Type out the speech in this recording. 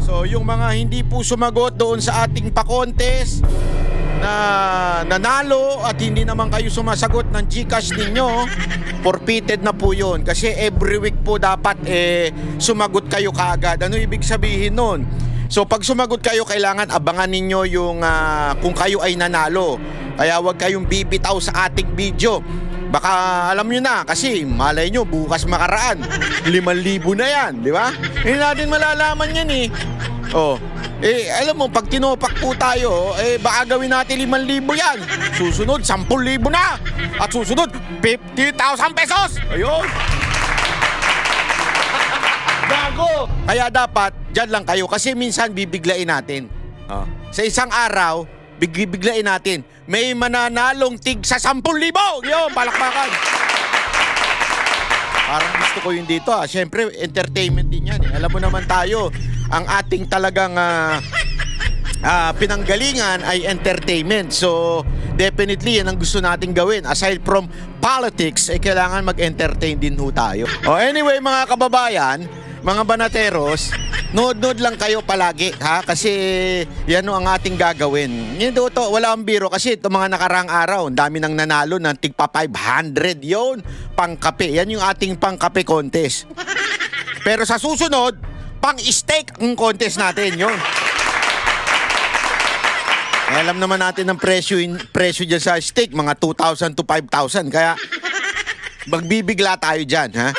So yung mga hindi po sumagot doon sa ating pa-contest na nanalo at hindi naman kayo sumasagot ng GCash ninyo, forfeited na po yun. Kasi every week po dapat sumagot kayo kaagad. Ano ibig sabihin nun? So pag sumagot kayo, kailangan abangan ninyo yung kung kayo ay nanalo. Kaya huwag kayong bibitaw sa ating video. Baka alam nyo na, kasi malay nyo bukas makaraan 5,000 na yan, di ba? Hindi natin malalaman yan eh. Alam mo, pag tinopak po tayo, baka gawin natin 5,000 yan. Susunod 10,000 na. At susunod 50,000 pesos. Ayun. Gago. Kaya dapat dyan lang kayo, kasi minsan bibiglain natin. Sa isang araw, biglain natin, may mananalong tig sa 10,000. Yun, palakpakan. Parang gusto ko yun dito. Siyempre, entertainment din yan. Alam mo naman tayo, ang ating talagang pinanggalingan ay entertainment. So, definitely, yan ang gusto nating gawin. Aside from politics, kailangan mag-entertain din ho tayo. Anyway, mga kababayan, mga banateros, nood-nood lang kayo palagi, ha? Kasi yan ang ating gagawin. Hindi to, wala ang biro kasi itong mga nakarang araw, ang dami nang nanalo ng tigpa 500 yon, pangkape. Yan yung ating pangkape contest. Pero sa susunod, pang-steak ang contest natin, yon. Alam naman natin ang presyo dyan sa steak, mga 2,000 to 5,000. Kaya magbibigla tayo dyan, ha?